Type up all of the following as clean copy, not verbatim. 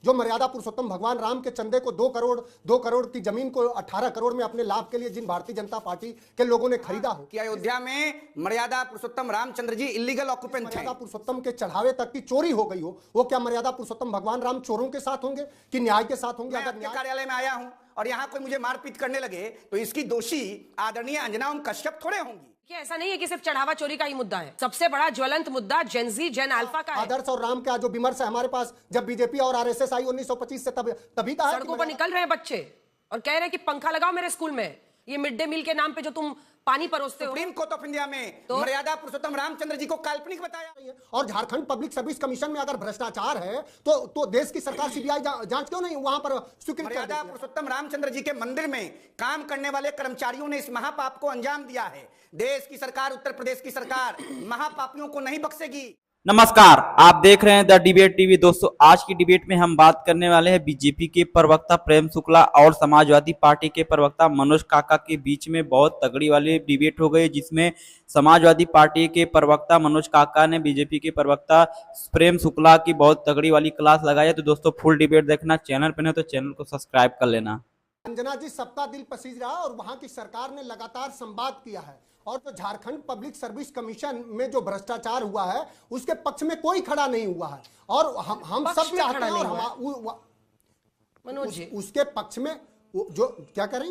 जो मर्यादा पुरुषोत्तम भगवान राम के चंदे को 2 करोड़ की जमीन को 18 करोड़ में अपने लाभ के लिए जिन भारतीय जनता पार्टी के लोगों ने खरीदा हो कि अयोध्या में मर्यादा पुरुषोत्तम रामचंद्र जी इलीगल ऑक्यूपेंट थे, मर्यादा पुरुषोत्तम के चढ़ावे तक की चोरी हो गई हो, वो क्या मर्यादा पुरुषोत्तम भगवान राम चोरों के साथ होंगे कि न्याय के साथ होंगे? मैं आपके कार्यालय में आया हूं और यहां कोई मुझे मारपीट करने लगे तो इसकी दोषी आदरणीय अंजना ओम कश्यप थोड़े होंगी। ऐसा नहीं है कि सिर्फ चढ़ावा चोरी का ही मुद्दा है, सबसे बड़ा ज्वलंत मुद्दा जेनजी जेन अल्फा का है। आदर्श और राम का जो विमर्श है हमारे पास, जब बीजेपी और आरएसएस आई 1925 से तभी कहा सड़कों पर निकल रहे हैं बच्चे और कह रहे हैं कि पंखा लगाओ मेरे स्कूल में, ये मिड डे मील के नाम पे जो तुम पानी परोसते हो। सुप्रीम कोर्ट ऑफ इंडिया में मर्यादा पुरुषोत्तम रामचंद्र जी को काल्पनिक बताया। और झारखंड पब्लिक सर्विस कमीशन में अगर भ्रष्टाचार है तो देश की सरकार सीबीआई जांच क्यों नहीं वहां पर स्वीकृत? मर्यादा पुरुषोत्तम रामचंद्र जी के मंदिर में काम करने वाले कर्मचारियों ने इस महापाप को अंजाम दिया है। देश की सरकार, उत्तर प्रदेश की सरकार महापापियों को नहीं बख्शेगी। नमस्कार, आप देख रहे हैं द डिबेट टीवी। दोस्तों, आज की डिबेट में हम बात करने वाले हैं बीजेपी के प्रवक्ता प्रेम शुक्ला और समाजवादी पार्टी के प्रवक्ता मनोज काका के बीच में बहुत तगड़ी वाली डिबेट हो गई, जिसमें समाजवादी पार्टी के प्रवक्ता मनोज काका ने बीजेपी के प्रवक्ता प्रेम शुक्ला की बहुत तगड़ी वाली क्लास लगाई है। तो दोस्तों, फुल डिबेट देखना, चैनल पर नहीं तो चैनल को सब्सक्राइब कर लेना। अंजना जी, सबका दिल पसीज रहा और वहां की सरकार ने लगातार संवाद किया है और जो झारखंड पब्लिक सर्विस कमीशन में जो भ्रष्टाचार हुआ है उसके पक्ष में कोई खड़ा नहीं हुआ है और हम सब चाहते हैं और मनोज जी उसके पक्ष में जो क्या करें,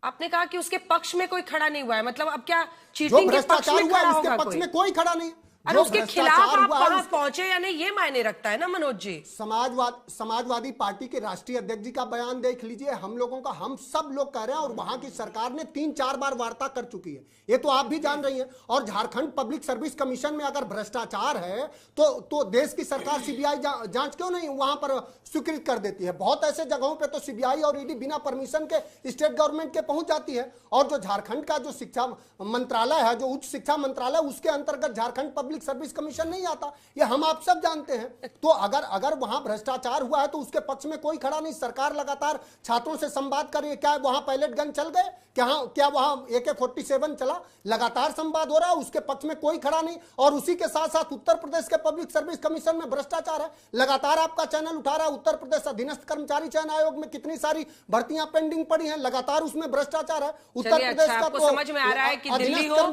आपने कहा कि उसके पक्ष में कोई खड़ा नहीं हुआ है, मतलब अब क्या जो चीटिंग के पक्ष भ्रष्टाचार में हुआ खड़ा है उसके होगा पक्ष कोई? में कोई खड़ा नहीं। अरे उसके खिलाफ आप वहां पहुंचे या नहीं, ये मायने रखता है ना मनोज जी। समाजवादी पार्टी के राष्ट्रीय अध्यक्ष जी का बयान देख लीजिए, हम लोगों का, हम सब लोग कह रहे हैं और वहां की सरकार ने 3-4 बार वार्ता कर चुकी है, ये तो आप भी जान रही हैं। और झारखंड पब्लिक सर्विस कमीशन में अगर भ्रष्टाचार है तो देश की सरकार सीबीआई जांच क्यों नहीं वहां पर स्वीकृत कर देती है? बहुत ऐसे जगहों पर तो सीबीआई और ईडी बिना परमिशन के स्टेट गवर्नमेंट के पहुंच जाती है। और जो झारखंड का जो शिक्षा मंत्रालय है, जो उच्च शिक्षा मंत्रालय, उसके अंतर्गत झारखंड पब्लिक सर्विस कमीशन नहीं आता, ये हम आप सब जानते हैं। तो अगर वहां भ्रष्टाचार हुआ है तो उसके पक्ष में कोई खड़ा नहीं। सरकार लगातार छात्रों से संवाद कर रही है। क्या वहां पैलेट गन चल गए? क्या वहां AK-47 चला? लगातार संवाद हो रहा है, उसके पक्ष में कोई खड़ा नहीं। और उसी के साथ साथ उत्तर प्रदेश के पब्लिक सर्विस कमीशन में भ्रष्टाचार है, लगातार आपका चैनल उठा रहा है। उत्तर प्रदेश अधीनस्थ कर्मचारी चयन आयोग में कितनी सारी भर्तियां पेंडिंग पड़ी हैं, लगातार उसमें भ्रष्टाचार है। उत्तर प्रदेश का आपको समझ में आ रहा है कि दिल्ली हो,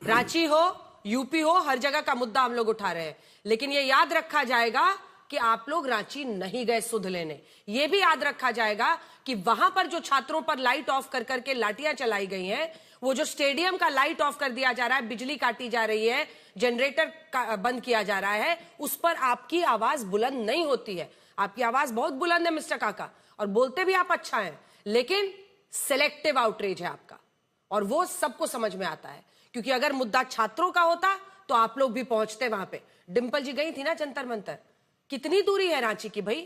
रांची हो, यूपी हो, हर जगह का मुद्दा हम लोग उठा रहे हैं, लेकिन ये याद रखा जाएगा कि आप लोग रांची नहीं गए सुध लेने। ये भी याद रखा जाएगा कि वहां पर जो छात्रों पर लाइट ऑफ कर करके लाठियां चलाई गई हैं, वो जो स्टेडियम का लाइट ऑफ कर दिया जा रहा है, बिजली काटी जा रही है, जनरेटर बंद किया जा रहा है, उस पर आपकी आवाज बुलंद नहीं होती है। आपकी आवाज बहुत बुलंद है मिस्टर काका, और बोलते भी आप अच्छा है, लेकिन सिलेक्टिव आउटरीच है आपका, और वो सबको समझ में आता है। क्योंकि अगर मुद्दा छात्रों का होता तो आप लोग भी पहुंचते वहां पे। डिंपल जी गई थी ना जंतर मंतर। कितनी दूरी है रांची की भाई,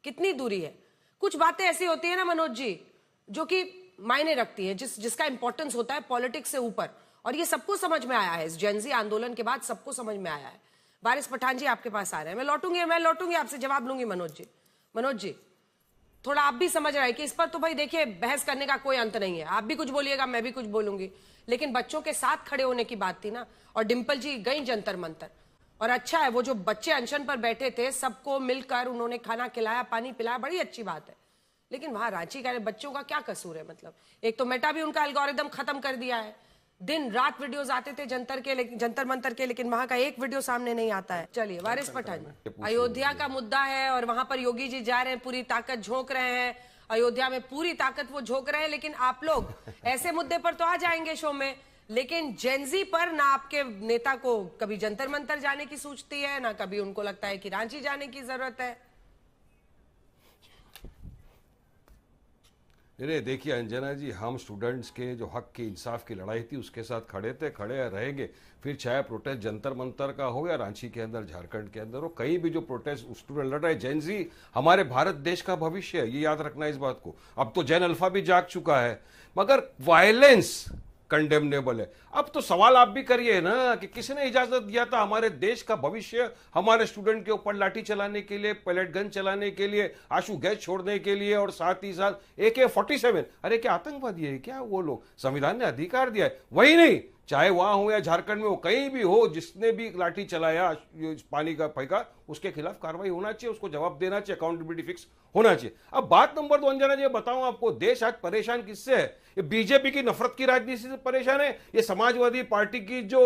कितनी दूरी है? कुछ बातें ऐसी होती है ना मनोज जी जो कि मायने रखती है, जिसका इंपॉर्टेंस होता है पॉलिटिक्स से ऊपर, और ये सबको समझ में आया है। इस जेनजी आंदोलन के बाद सबको समझ में आया है। वारिस पठान जी आपके पास आ रहे हैं, मैं लौटूंगी आपसे जवाब लूंगी। मनोज जी थोड़ा आप भी समझ रहे हैं कि इस पर तो भाई देखिए बहस करने का कोई अंत नहीं है। आप भी कुछ बोलिएगा, मैं भी कुछ बोलूंगी, लेकिन बच्चों के साथ खड़े होने की बात थी ना। और डिंपल जी गई जंतर मंतर, और अच्छा है वो जो बच्चे अनशन पर बैठे थे सबको मिलकर उन्होंने खाना खिलाया, पानी पिलाया, बड़ी अच्छी बात है। लेकिन वहां रांची का बच्चों का क्या कसूर है? मतलब एक तो मेटा भी उनका एल्गोरिदम खत्म कर दिया है। दिन रात वीडियोस आते थे जंतर मंतर के, लेकिन वहां का एक वीडियो सामने नहीं आता है। चलिए वारिस पठान, अयोध्या का मुद्दा है और वहां पर योगी जी जा रहे हैं, पूरी ताकत झोंक रहे हैं अयोध्या में, पूरी ताकत वो झोंक रहे हैं। लेकिन आप लोग ऐसे मुद्दे पर तो आ जाएंगे शो में, लेकिन जेनजी पर ना आपके नेता को कभी जंतर मंतर जाने की सूझती है, ना कभी उनको लगता है कि रांची जाने की जरूरत है। अरे देखिए अंजना जी, हम स्टूडेंट्स के जो हक की इंसाफ की लड़ाई थी उसके साथ खड़े थे, खड़े रहेंगे। फिर चाहे प्रोटेस्ट जंतर मंतर का हो या रांची के अंदर, झारखंड के अंदर हो, कहीं भी जो प्रोटेस्ट स्टूडेंट लड़ रहे हैं, जैन जी हमारे भारत देश का भविष्य है, ये याद रखना इस बात को। अब तो जैन अल्फा भी जाग चुका है, मगर वायलेंस कंडेमनेबल है। अब तो सवाल आप भी करिए ना कि किसने इजाजत दिया था हमारे देश का भविष्य हमारे स्टूडेंट के ऊपर लाठी चलाने के लिए, पैलेट गन चलाने के लिए, आंसू गैस छोड़ने के लिए, और साथ ही साथ AK-47। अरे क्या आतंकवादी है क्या वो लोग? संविधान ने अधिकार दिया है। वही नहीं, चाहे वहां हो या झारखंड में हो, कहीं भी हो, जिसने भी लाठी चलाया, पानी का फेंका, उसके खिलाफ कार्रवाई होना चाहिए, उसको जवाब देना चाहिए, अकाउंटेबिलिटी फिक्स होना चाहिए। अब बात नंबर 2 अंजना जी, बताऊं आपको, देश आज परेशान किससे है? ये बीजेपी की नफरत की राजनीति से परेशान है, ये समाजवादी पार्टी की जो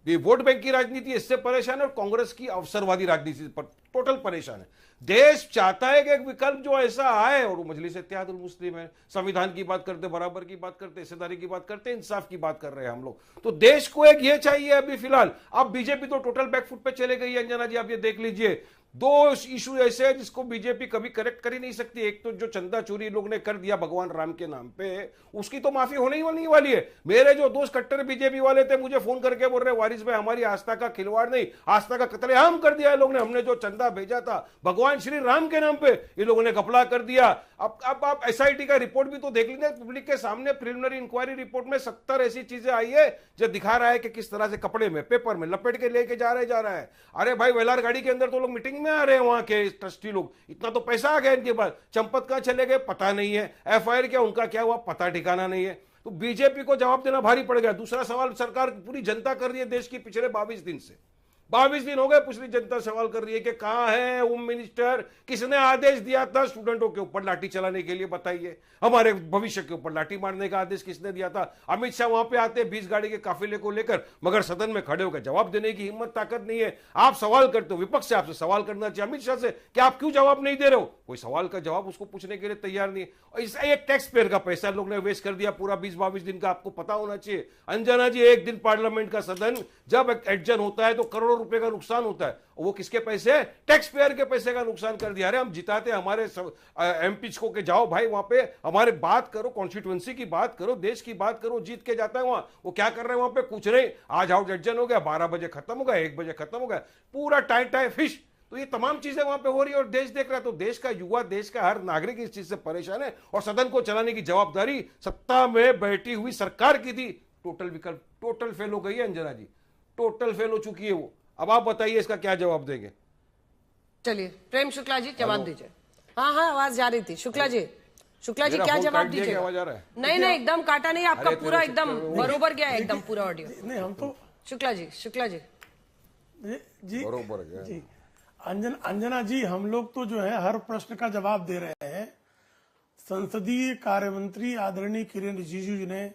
वोट बैंक की राजनीति इससे परेशान है, और कांग्रेस की अवसरवादी राजनीति से टोटल परेशान है। देश चाहता है कि एक विकल्प जो ऐसा आए, और वो मजलिस इत्तेहादुल मुस्लिम है, संविधान की बात करते, बराबर की बात करते, हिस्सेदारी की बात करते, इंसाफ की बात कर रहे हैं हम लोग। तो देश को एक ये चाहिए अभी फिलहाल। अब बीजेपी तो टोटल बैकफुट पे चले गई है अंजना जी, आप ये देख लीजिए। 2 इशू ऐसे हैं जिसको बीजेपी कभी करेक्ट कर ही नहीं सकती। एक तो जो चंदा चोरी लोग ने कर दिया भगवान राम के नाम पे, उसकी तो माफी होने ही नहीं वाली है। मेरे जो दोस्त कट्टर बीजेपी वाले थे मुझे फोन करके बोल रहे, वारिस भाई हमारी आस्था का खिलवाड़ नहीं, आस्था का कत्लेआम कर दिया है लोग ने, हमने जो चंदा भेजा था भगवान श्री राम के नाम पे, ये लोगों ने घपला कर दिया। अब आप एसआईटी का रिपोर्ट भी तो देख लीजिए पब्लिक के सामने। प्रिलिमिनरी इंक्वायरी रिपोर्ट में 70 ऐसी चीजें आई है जो दिखा रहा है कि किस तरह से कपड़े में, पेपर में लपेट के लेके जा रहा है। अरे भाई, वेलार गाड़ी के अंदर तो लोग मीटिंग में आ रहे हैं, वहां के ट्रस्टी लोग, इतना तो पैसा आ गया इनके पास। चंपत कहां चले गए पता नहीं है, एफआईआर क्या उनका क्या हुआ पता ठिकाना नहीं है। तो बीजेपी को जवाब देना भारी पड़ गया। दूसरा सवाल, सरकार पूरी जनता कर रही है देश की पिछले 22 दिन से, 22 दिन हो गए, पूरी जनता सवाल कर रही है कि कहां है होम मिनिस्टर, किसने आदेश दिया था स्टूडेंटों के ऊपर लाठी चलाने के लिए, बताइए। हमारे भविष्य के ऊपर लाठी मारने का आदेश किसने दिया था? अमित शाह वहां पे आते 20 गाड़ी के काफिले को लेकर, मगर सदन में खड़े होकर जवाब देने की हिम्मत ताकत नहीं है। आप सवाल करते हो, विपक्ष से आपसे सवाल करना चाहिए अमित शाह से कि आप क्यों जवाब नहीं दे रहे हो? कोई सवाल का जवाब उसको पूछने के लिए तैयार नहीं है। और इस एक टैक्स पेयर का पैसा लोग ने वेस्ट कर दिया पूरा 20-22 दिन का, आपको पता होना चाहिए। अंजना जी, एक दिन पार्लियामेंट का सदन जब एडजन होता है तो करोड़ों रुपए का नुकसान होता है, वो किसके पैसे? टैक्स पेयर के पैसे का नुकसान कर दिया। अरे हम जिताते हमारे एमपी को के जाओ भाई वहां पे, हमारे बात करो, कॉन्स्टिट्यूएंसी की बात करो, देश की बात करो, जीत के जाता है वहां। वो क्या कर रहे हैं वहां पे? कुछ नहीं, आज आउट एडजन हो गया, 12 बजे खत्म हो गया, 1 बजे खत्म हो गया, पूरा टाइम फिश। तो ये तमाम चीजें वहां पे हो रही है और देश देख रहा है। तो देश का युवा, देश का हर नागरिक इस चीज से परेशान है, और सदन को चलाने की जवाबदारी सत्ता में बैठी हुई सरकार की थी। टोटल विकल्प, टोटल फेल हो गई है अंजना जी, टोटल फेल हो चुकी है वो। अब आप बताइए इसका क्या जवाब देंगे? चलिए प्रेम शुक्ला जी जवाब दीजिए। हाँ, आवाज जा रही थी। शुक्ला जी क्या जवाब दीजिए? नहीं, एकदम काटा नहीं, आपका पूरा एकदम बरोबर गया है, एकदम पूरा ऑडियो। नहीं, हम तो शुक्ला जी जी बरोबर गया जी। अंजना जी, हम लोग तो जो है हर प्रश्न का जवाब दे रहे हैं। संसदीय कार्य मंत्री आदरणीय किरेन रिजिजू जी ने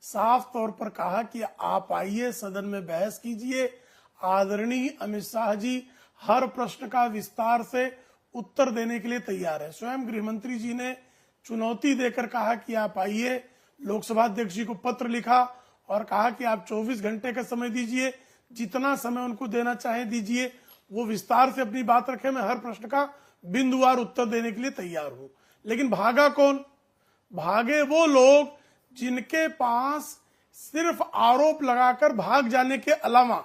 साफ तौर पर कहा कि आप आइए सदन में बहस कीजिए। आदरणीय अमित शाह जी हर प्रश्न का विस्तार से उत्तर देने के लिए तैयार है। स्वयं गृह मंत्री जी ने चुनौती देकर कहा कि आप आइए। लोकसभा अध्यक्ष जी को पत्र लिखा और कहा कि आप 24 घंटे का समय दीजिए, जितना समय उनको देना चाहें दीजिए, वो विस्तार से अपनी बात रखें। मैं हर प्रश्न का बिंदुवार उत्तर देने के लिए तैयार हूं। लेकिन भागा कौन? भागे वो लोग जिनके पास सिर्फ आरोप लगाकर भाग जाने के अलावा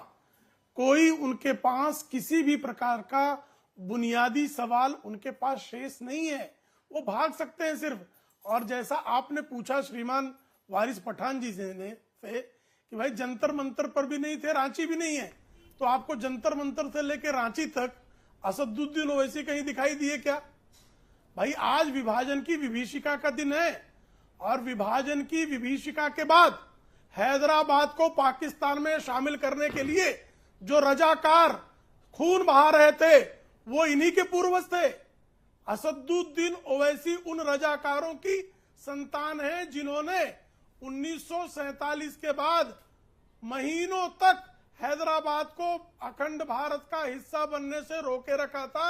कोई उनके पास किसी भी प्रकार का बुनियादी सवाल उनके पास शेष नहीं है। वो भाग सकते हैं सिर्फ। और जैसा आपने पूछा श्रीमान वारिस पठान जी से कि भाई जंतर मंतर पर भी नहीं थे, रांची भी नहीं है, तो आपको जंतर मंतर से लेकर रांची तक असदुद्दीन ओवैसी कहीं दिखाई दिए क्या? भाई आज विभाजन की विभीषिका का दिन है, और विभाजन की विभीषिका के बाद हैदराबाद को पाकिस्तान में शामिल करने के लिए जो रजाकार खून बहा रहे थे वो इन्हीं के पूर्वज थे। असदुद्दीन ओवैसी उन रजाकारों की संतान है जिन्होंने 1947 के बाद महीनों तक हैदराबाद को अखंड भारत का हिस्सा बनने से रोके रखा था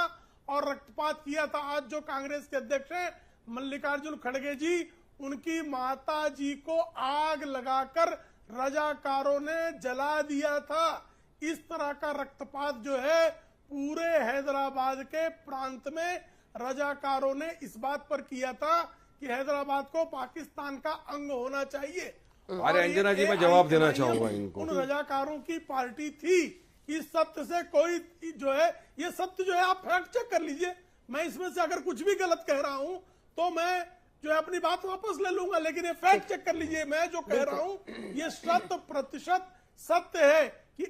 और रक्तपात किया था। आज जो कांग्रेस के अध्यक्ष हैं मल्लिकार्जुन खड़गे जी, उनकी माता जी को आग लगाकर रजाकारों ने जला दिया था। इस तरह का रक्तपात जो है पूरे हैदराबाद के प्रांत में रजाकारों ने इस बात पर किया था कि हैदराबाद को पाकिस्तान का अंग होना चाहिए। अरे अंजना जी, मैं जवाब देना चाहूंगा इनको। उन रजाकारों की पार्टी थी। इस सत्य से कोई जो है, ये सत्य जो है आप फैक्ट चेक कर लीजिए। मैं इसमें से अगर कुछ भी गलत कह रहा हूं तो मैं जो है अपनी बात वापस ले लूंगा, लेकिन ये फैक्ट चेक कर लीजिए। मैं जो कह रहा हूं ये 100% सत्य है कि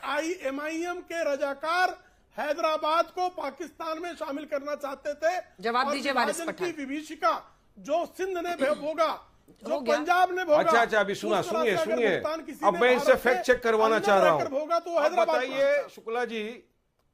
AIMIM के रजाकार हैदराबाद को पाकिस्तान में शामिल करना चाहते थे। जवाब दीजिए वारिस पठान। विभीषिका जो सिंध ने भोगा जो पंजाब ने भोगा, अच्छा अच्छा, अभी सुना, उस तरह सुनिए से अगर सुनिए, भुगतान किसी अब ने मैं इनसे भारत फैक्ट से चेक करवाना अंदर चाह रहा रहकर भोगा तो वो हूं। अब हैदराबाद बताइए शुक्ला जी,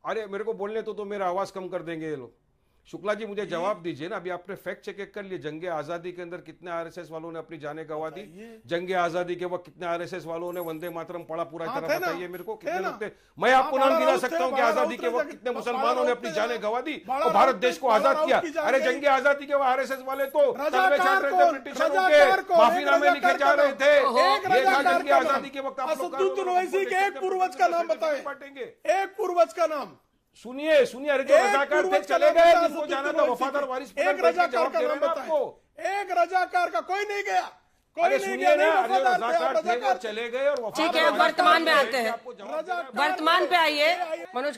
अरे मेरे को बोलने तो मेरा आवाज कम कर देंगे ये लोग। शुक्ला जी मुझे जवाब दीजिए ना, अभी आपने फैक्ट चेक कर लिए, जंगे आजादी के अंदर कितने आरएसएस वालों ने अपनी जानें गंवा दी? जंगे आजादी के वक्त कितने आरएसएस वालों ने वंदे मातरम पढ़ा पूरा हाँ, तरह थे ना, बताइए मेरे को, थे कितने ना। लोग थे? मैं आपको नाम गिना सकता हूं कि बाड़ा आजादी के राउत वक्त थे, कितने बाड़ा मुसलमानों ने राउत अपनी थे, जानें गंवा दी बाड़ा और भारत राउत देश को बाड़ा आजाद राउत किया। की जान अरे गई। जंगे आजादी के आरएसएस वाले तो तलवे रजाकार छाट रहे थे कौन? ब्रिटिशरों रजाकार के, कौन? माफीनामे एक लिखे रजाकार जा रहे का थे। नाम। एक ये था रजाकार जंगे का आजादी नाम। के वक्त आप लोग असदुद्दीन ओवैसी के एक पूर्वज का नाम बताएं। बांटेंगे। एक पूर्वज का नाम, सुनिए सुनिए, अरे जो एक रजाकार थे पूर्वज का चले नाम गए, बता, जिनको जाना असदुद्दीन था ओवैसी वफादार के। वारिस एक पठान बैठ के रजाकार जवाब का दे रहे नाम हैं ना बताएं। आपको। एक रजाकार का कोई नहीं गया, कोई अरे नहीं सुनिए गया, ना, नहीं अरे वफादार थे, रजाकार आप थे वो रजाकार चले गए और वफादार ठीक है, वारिस वर्तमान में पठान आते हैं। आपको जवाब दे रहे हैं। वर्तमान पे आइए, मनोज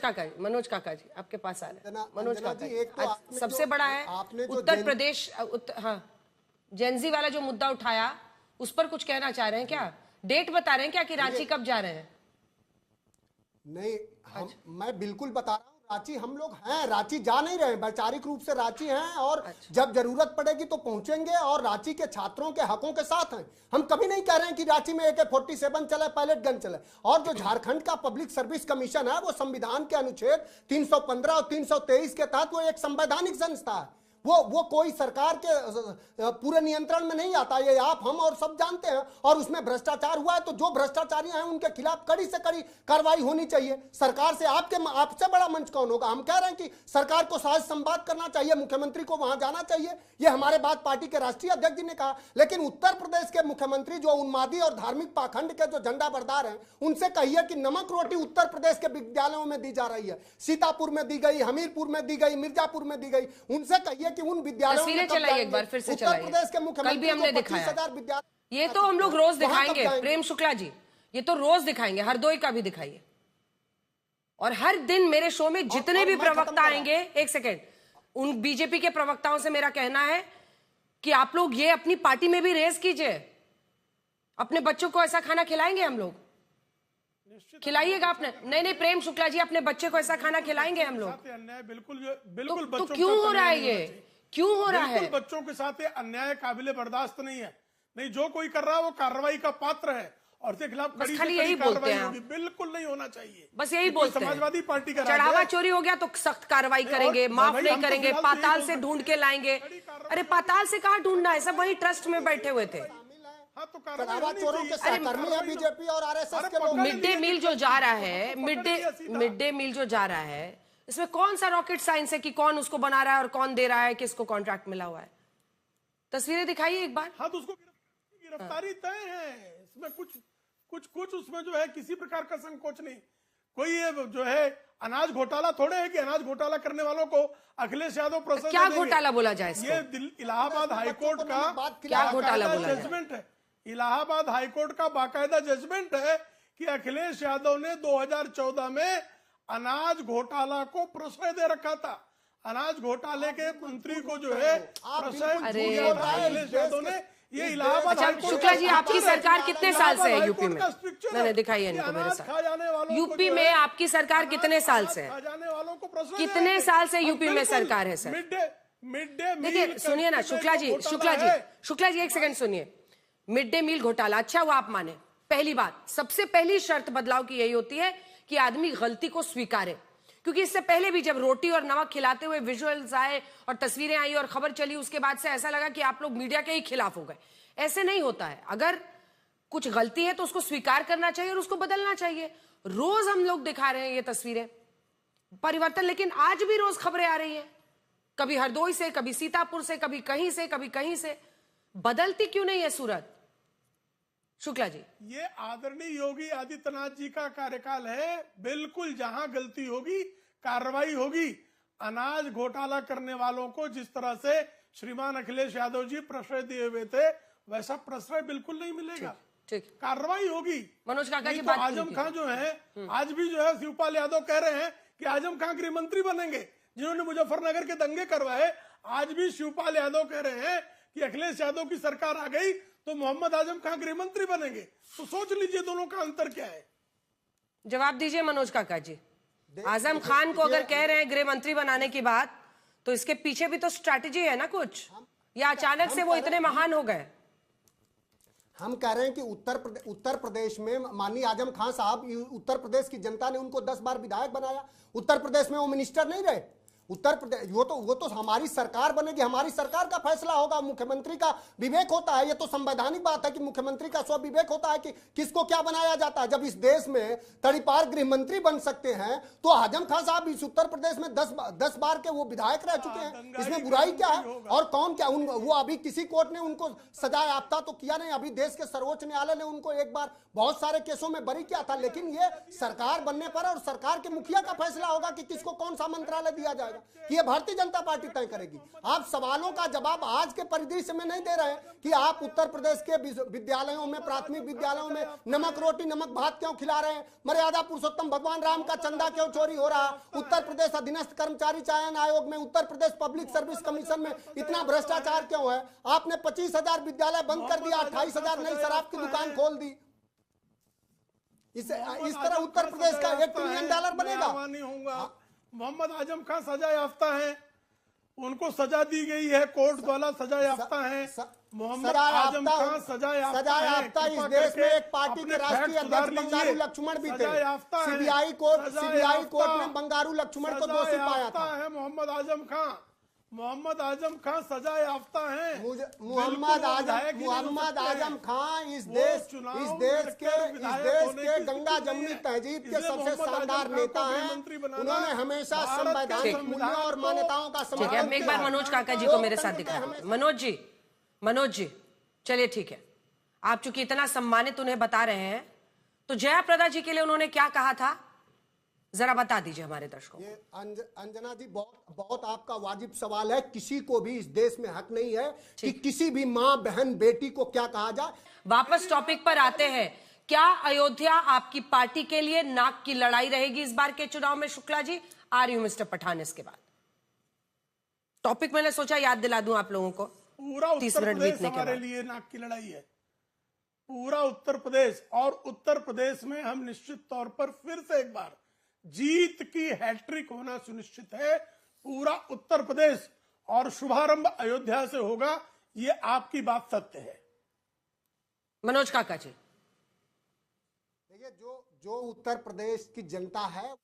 काका जी आपके पास आ रहे हैं। मनोज अंजना काका जी, एक तो आज आपने सबसे जो- बड़ा है आपने जो उत्तर प्रदेश, हाँ, जेनजी वाला जो मुद्दा उठाया उस पर कुछ कहना चाह रहे हैं क्या? डेट बता रहे हैं क्या कि रांची कब जा रहे हैं? नहीं, मैं बिल्कुल बता रहा हूँ, रांची हम लोग हैं, रांची जा नहीं रहे हैं, वैचारिक रूप से रांची हैं और जब जरूरत पड़ेगी तो पहुंचेंगे और रांची के छात्रों के हकों के साथ हैं। हम कभी नहीं कह रहे हैं कि रांची में AK-47 चले, पैलेट गन चले। और जो झारखंड का पब्लिक सर्विस कमीशन है वो संविधान के अनुच्छेद 315 और 323 के तहत वो एक संवैधानिक संस्था है। वो कोई सरकार के पूरे नियंत्रण में नहीं आता, ये आप हम और सब जानते हैं। और उसमें भ्रष्टाचार हुआ है तो जो भ्रष्टाचारी हैं उनके खिलाफ कड़ी से कड़ी कार्रवाई होनी चाहिए। सरकार से आपसे बड़ा मंच कौन होगा? हम कह रहे हैं कि सरकार को साझ संवाद करना चाहिए, मुख्यमंत्री को वहां जाना चाहिए, ये हमारे बात पार्टी के राष्ट्रीय अध्यक्ष जी ने कहा। लेकिन उत्तर प्रदेश के मुख्यमंत्री जो उन्मादी और धार्मिक पाखंड के जो झंडा बरदार हैं, उनसे कहिए कि नमक रोटी उत्तर प्रदेश के विद्यालयों में दी जा रही है, सीतापुर में दी गई, हमीरपुर में दी गई, मिर्जापुर में दी गई। उनसे कहिए कि उन विद्यालयों तस्वीरें चलाइए एक बार, फिर से उत्तर प्रदेश के चलाइए। मुख्यमंत्री कल भी हमने को दिखाया 25,000 विद्यालय, ये तो हम लोग रोज वहां कब दिखाएंगे। जाएंगे? प्रेम शुक्ला जी, ये तो रोज दिखाएंगे, हरदोई का भी दिखाइए। और हर दिन मेरे शो में जितने भी मैं खत्म प्रवक्ता कर रहा हूं। आएंगे, एक सेकेंड, उन बीजेपी के प्रवक्ताओं से मेरा कहना है कि आप लोग ये अपनी पार्टी में भी रेस कीजिए। अपने बच्चों को ऐसा खाना खिलाएंगे हम लोग? खिलाइएगा आपने? नहीं, प्रेम शुक्ला जी, अपने बच्चे को ऐसा खाना खिलाएंगे हम लोग? साथ अन्याय बिल्कुल तो बच्चों के क्यों साथ हो रहा है अन्याय ये? नहीं होना चाहिए। क्यों हो रहा है? बिल्कुल बच्चों के साथ ये अन्याय काबिले बर्दाश्त नहीं है। नहीं, जो कोई कर रहा है वो कार्रवाई का पात्र है और उसके खिलाफ कड़ी से खाली कड़ी यही बोलते कार्रवाई हैं होगी। बिल्कुल नहीं होना चाहिए, बस यही ये कोई बोलते हैं। समाजवादी पार्टी का राज चढ़ावा है। चोरी हो गया तो सख्त कार्रवाई नहीं, करेंगे, और माफ भाई, नहीं हम तो करेंगे, फिलहाल तो यही पाताल बोल से सकते ढूंढ हैं। के लाएंगे। कड़ी कार्रवाई अरे पाताल से कहाँ ढूंढना है, सब वही ट्रस्ट में बैठे हुए थे। हाँ, तो कार्रवाई चढ़ावा होनी चोरों के चाहिए। सहकर्मी है बीजेपी और आरएसएस अरे के लोग। पकड़ मिड डे लिया मील जो जा रहा है, सीधा। मिड डे मील जो जा रहा है, इसमें कौन सा रॉकेट साइंस है कि कौन उसको बना रहा है और कौन दे रहा है, किसको कॉन्ट्रैक्ट मिला हुआ है? तस्वीरें दिखाइए एक बार। हाँ, तो उसको गिरफ्तारी तय है। इसमें कुछ उसमें जो है किसी प्रकार का संकोच नहीं। कोई ये जो है अनाज घोटाला थोड़े है कि अनाज घोटाला करने वालों को अखिलेश यादव प्रोसेस क्या घोटाला बोला जाए इसको? ये इलाहाबाद हाईकोर्ट का क्या घोटाला बोला जाए? जजमेंट है। इलाहाबाद हाईकोर्ट का बाकायदा जजमेंट है कि अखिलेश यादव ने 2014 में अनाज घोटाला को प्रश्रय दे रखा था। अनाज घोटाले के मंत्री को जो है प्रश्रय अरे दिया था अखिलेश यादव ने। ये इलाहाबाद अच्छा हाईकोर्ट शुक्ला का जी, आपकी स्ट्रक्चर है। सरकार कितने साल से है इलाहाबाद यूपी में? हाईकोर्ट का स्ट्रक्चर नहीं है दिखाइए कि इनको मेरे अनाज साथ। खा जाने वालों को यूपी जो में है, आपकी सरकार कितने साल से है? खा जाने वालों को प्रश्रय कितने देंगे। साल से अब यूपी में बिल्कुल सरकार है सर? मिड डे मील देखिए सुनिए ना शुक्ला जी, शुक्ला जी एक सेकंड सुनिए। मिड डे मील घोटाला, अच्छा हुआ आप माने। पहली बात, सबसे पहली शर्त बदलाव की यही होती है कि आदमी गलती को स्वीकारे। क्योंकि इससे पहले भी जब रोटी और नमक खिलाते हुए विजुअल्स आए और तस्वीरें आई और खबर चली, उसके बाद से ऐसा लगा कि आप लोग मीडिया के ही खिलाफ हो गए। ऐसे नहीं होता है। अगर कुछ गलती है तो उसको स्वीकार करना चाहिए और उसको बदलना चाहिए। रोज हम लोग दिखा रहे हैं ये तस्वीरें, परिवर्तन, लेकिन आज भी रोज खबरें आ रही हैं, कभी हरदोई से, कभी सीतापुर से, कभी कहीं से, कभी कहीं से। बदलती क्यों नहीं है सूरत? शुक्ला जी, ये आदरणीय योगी आदित्यनाथ जी का कार्यकाल है। बिल्कुल जहां गलती होगी कार्रवाई होगी। अनाज घोटाला करने वालों को जिस तरह से श्रीमान अखिलेश यादव जी प्रश्रय दिए हुए थे, वैसा प्रश्रय बिल्कुल नहीं मिलेगा। ठीक, कार्रवाई होगी। मनोज काका नहीं की तो बात आजम खान जो है, आज भी जो है शिवपाल यादव कह रहे हैं कि आजम खान गृह मंत्री बनेंगे, जिन्होंने मुजफ्फरनगर के दंगे करवाए। आज भी शिवपाल यादव कह रहे हैं कि अखिलेश यादव की सरकार आ गई तो मोहम्मद आजम खान गृह मंत्री बनेंगे। तो सोच लीजिए दोनों का अंतर क्या है। जवाब दीजिए मनोज काका जी। आजम खान को अगर कह रहे हैं गृह मंत्री बनाने की बात, तो इसके पीछे भी तो स्ट्रैटेजी है ना कुछ, या अचानक से वो इतने महान हो गए? हम कह रहे हैं कि उत्तर प्रदेश में माननीय आजम खान साहब, उत्तर प्रदेश की जनता ने उनको 10 बार विधायक बनाया। उत्तर प्रदेश में वो मिनिस्टर नहीं रहे। उत्तर प्रदेश वो तो हमारी सरकार बनेगी, हमारी सरकार का फैसला होगा। मुख्यमंत्री का विवेक होता है, ये तो संवैधानिक बात है कि मुख्यमंत्री का स्व विवेक होता है कि किसको क्या बनाया जाता है। जब इस देश में तड़ीपार गृह मंत्री बन सकते हैं तो आजम खान साहब इस उत्तर प्रदेश में 10 बार के वो विधायक रह चुके हैं, इसमें बुराई क्या है? और कौन क्या वो अभी किसी कोर्ट ने उनको सजा याफ्ता तो किया नहीं। अभी देश के सर्वोच्च न्यायालय ने उनको एक बार बहुत सारे केसों में बरी किया था, लेकिन ये सरकार बनने पर और सरकार के मुखिया का फैसला होगा कि किसको कौन सा मंत्रालय दिया जाएगा, कि ये भारतीय जनता पार्टी तय करेगी। आप सवालों का जवाब आज के परिदृश्य में नहीं दे रहे हैं कि आप उत्तर प्रदेश के विद्यालयों में, प्राथमिक विद्यालयों में नमक रोटी नमक भात क्यों खिला रहे हैं? मर्यादा पुरुषोत्तम भगवान राम का चंदा क्यों चोरी हो रहा? उत्तर प्रदेश अधीनस्थ कर्मचारी चयन आयोग में, Uttar Pradesh public service commission में इतना भ्रष्टाचार क्यों है? आपने 25,000 विद्यालय बंद कर दिया, 28,000 नई शराब की दुकान खोल दी। इस तरह उत्तर प्रदेश का $1 ट्रिलियन बनेगा। नहीं होगा। मोहम्मद आजम खान सजा याफ्ता है, उनको सजा दी गई है, कोर्ट द्वारा सजा याफ्ता है। मोहम्मद आजम खान सजा याफ्ता इस देश में एक पार्टी के राष्ट्रीय अध्यक्ष बंगारू लक्ष्मण भी थे। सीबीआई कोर्ट ने बंगारू लक्ष्मण को दोषी पाया था। मोहम्मद आजम खान सजा याफ्ता है। मोहम्मद आजम खान इस देश के गंगा जमुनी तहजीब के सबसे शानदार नेता हैं। उन्होंने हमेशा संवैधानिक मूल्यों और मान्यताओं का ठीक है, मैं एक बार मनोज काका जी को मेरे साथ दिखा। मनोज जी चलिए ठीक है, आप चूंकि इतना सम्मानित उन्हें बता रहे हैं तो जयाप्रदा जी के लिए उन्होंने क्या कहा था जरा बता दीजिए हमारे दर्शकों। ये अंजना जी बहुत आपका वाजिब सवाल है। किसी को भी इस देश में हक नहीं है कि किसी भी माँ बहन बेटी को क्या कहा जाए। वापस टॉपिक पर आते हैं। क्या अयोध्या आपकी पार्टी के लिए नाक की लड़ाई रहेगी इस बार के चुनाव में? Shukla ji are you mister Pathan इसके बाद टॉपिक मैंने सोचा याद दिला दूं आप लोगों को। पूरा उत्तर प्रदेश हमारे लिए नाक की लड़ाई है, पूरा उत्तर प्रदेश। और उत्तर प्रदेश में हम निश्चित तौर पर फिर से एक बार जीत की हैट्रिक होना सुनिश्चित है। पूरा उत्तर प्रदेश और शुभारंभ अयोध्या से होगा, ये आपकी बात सत्य है। मनोज काका जी देखिए, जो उत्तर प्रदेश की जनता है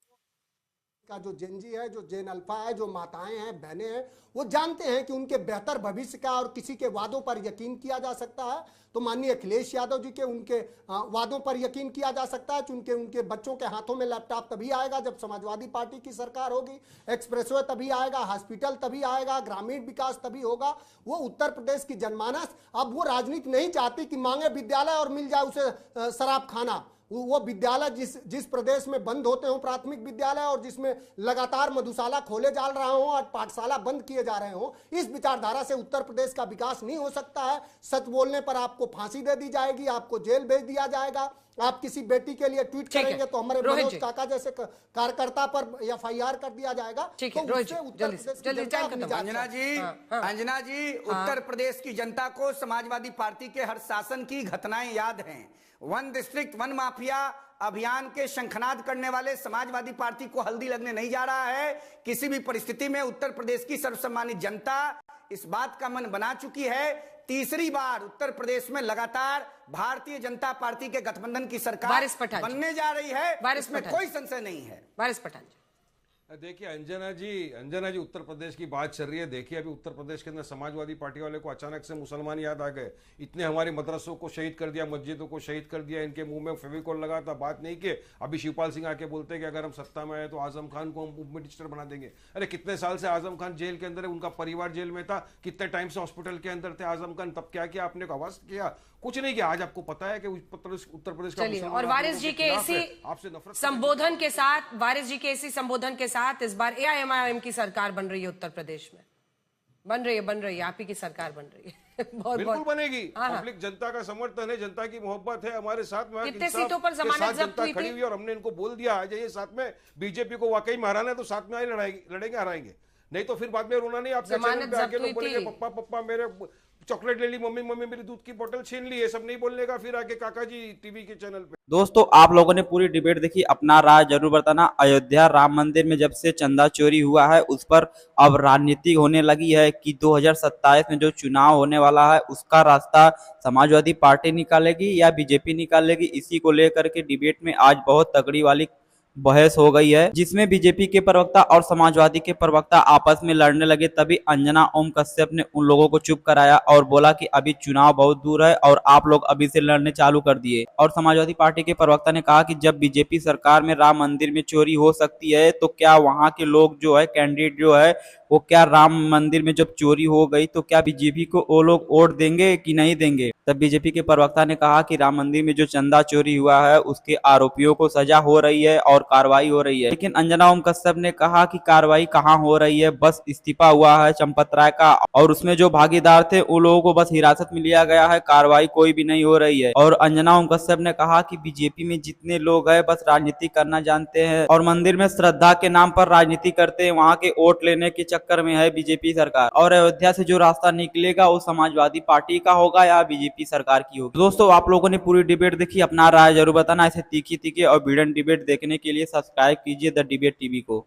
का जो जेनजी है, जो जेन अल्फा है, जो माताएं हैं, बहनें हैं, वो जानते हैं कि उनके बेहतर भविष्य का और किसी के वादों पर यकीन किया जा सकता है तो माननीय अखिलेश यादव जी के उनके वादों पर यकीन किया जा सकता है। उनके बच्चों के हाथों में लैपटॉप तभी आएगा जब समाजवादी पार्टी की सरकार होगी, एक्सप्रेसवे तभी आएगा, हॉस्पिटल तभी आएगा, ग्रामीण विकास तभी होगा। वो उत्तर प्रदेश की जनमानस अब वो राजनीति नहीं चाहती कि मांगे विद्यालय और मिल जाए उसे शराब खाना। वो विद्यालय जिस प्रदेश में बंद होते हो प्राथमिक विद्यालय और जिसमें लगातार मधुशाला खोले जा रहा हो और पाठशाला बंद किए जा रहे हो, इस विचारधारा से उत्तर प्रदेश का विकास नहीं हो सकता है। सच बोलने पर आपको फांसी दे दी जाएगी, आपको जेल भेज दिया जाएगा। आप किसी बेटी के लिए ट्वीट करेंगे तो हमारे मनोज काका जैसे कार्यकर्ता पर FIR कर दिया जाएगा। अंजना जी उत्तर प्रदेश की जनता को समाजवादी पार्टी के हर शासन की घटनाएं याद हैं। वन डिस्ट्रिक्ट वन माफिया अभियान के शंखनाद करने वाले समाजवादी पार्टी को हल्दी लगने नहीं जा रहा है। किसी भी परिस्थिति में उत्तर प्रदेश की सर्वसम्मानित जनता इस बात का मन बना चुकी है। तीसरी बार उत्तर प्रदेश में लगातार भारतीय जनता पार्टी के गठबंधन की सरकार बनने जा रही है, इसमें कोई संशय नहीं है। वारिस पठान जी देखिए अंजना जी उत्तर प्रदेश की बात चल रही है। देखिए अभी उत्तर प्रदेश के अंदर समाजवादी पार्टी वाले को अचानक से मुसलमान याद आ गए। इतने हमारे मदरसों को शहीद कर दिया, मस्जिदों को शहीद कर दिया, इनके मुंह में फेविकोल लगा था, बात नहीं किए। अभी शिवपाल सिंह आके बोलते हैं कि अगर हम सत्ता में आए तो आजम खान को हम उप मिनिस्टर बना देंगे। अरे कितने साल से आजम खान जेल के अंदर है, उनका परिवार जेल में था, कितने टाइम से हॉस्पिटल के अंदर थे आजम खान, तब क्या किया आपने? आवाज किया? कुछ नहीं किया। आज आपको पता है कि उत्तर प्रदेश का चलिए, और वारिस जी के इसी संबोधन के साथ, वारिस जी के इसी संबोधन के साथ इस बार AIMIM की सरकार बन रही है उत्तर प्रदेश में। बन रही है आप ही की सरकार बन रही है। बिल्कुल बनेगी। पब्लिक जनता का समर्थन है, जनता की मोहब्बत है हमारे साथ में। कितने सीटों पर जमानत जब्त हुई थी और हमने इनको बोल दिया आ जाइए साथ में, बीजेपी को वाकई में हराना है तो साथ में आए लड़ेंगे हराएंगे। नहीं तो फिर बाद में रोना नहीं आपके जमानत चैनल पे आके जब्त लोग हुई बोलेंगे थी। पप्पा पप्पा मेरे चॉकलेट ले ली, मम्मी मम्मी मेरी दूध की बोतल छीन ली, ये सब नहीं बोलने का फिर आके काका जी टीवी के चैनल पे। दोस्तों आप लोगों ने पूरी डिबेट देखी, अपना राय जरूर बताना। अयोध्या राम मंदिर में जब से चंदा चोरी हुआ है उस पर अब राजनीति होने लगी है कि 2027 में जो चुनाव होने वाला है उसका रास्ता समाजवादी पार्टी निकालेगी या बीजेपी निकालेगी। इसी को लेकर के डिबेट में आज बहुत तगड़ी वाली बहस हो गई है, जिसमें बीजेपी के प्रवक्ता और समाजवादी के प्रवक्ता आपस में लड़ने लगे। तभी अंजना ओम कश्यप ने उन लोगों को चुप कराया और बोला कि अभी चुनाव बहुत दूर है और आप लोग अभी से लड़ने चालू कर दिए। और समाजवादी पार्टी के प्रवक्ता ने कहा कि जब बीजेपी सरकार में राम मंदिर में चोरी हो सकती है तो क्या वहां के लोग जो है, कैंडिडेट जो है, वो क्या राम मंदिर में जब चोरी हो गई तो क्या बीजेपी को वो लोग वोट देंगे कि नहीं देंगे। तब बीजेपी के प्रवक्ता ने कहा कि राम मंदिर में जो चंदा चोरी हुआ है उसके आरोपियों को सजा हो रही है और कार्रवाई हो रही है। लेकिन अंजना ओम कश्यप ने कहा कि कार्रवाई कहां हो रही है, बस इस्तीफा हुआ है चंपत राय का और उसमें जो भागीदार थे उन लोगों को बस हिरासत में लिया गया है, कार्रवाई कोई भी नहीं हो रही है। और अंजना ओम कश्यप ने कहा कि बीजेपी में जितने लोग हैं बस राजनीति करना जानते हैं और मंदिर में श्रद्धा के नाम पर राजनीति करते हैं, वहां के वोट लेने के चक्कर में है बीजेपी सरकार। और अयोध्या से जो रास्ता निकलेगा वो समाजवादी पार्टी का होगा या बीजेपी सरकार की होगी। दोस्तों आप लोगों ने पूरी डिबेट देखी, अपना राय जरूर बताना। ऐसे तीखी तीखी और भिड़न डिबेट देखने के लिए सब्सक्राइब कीजिए द डिबेट टीवी को।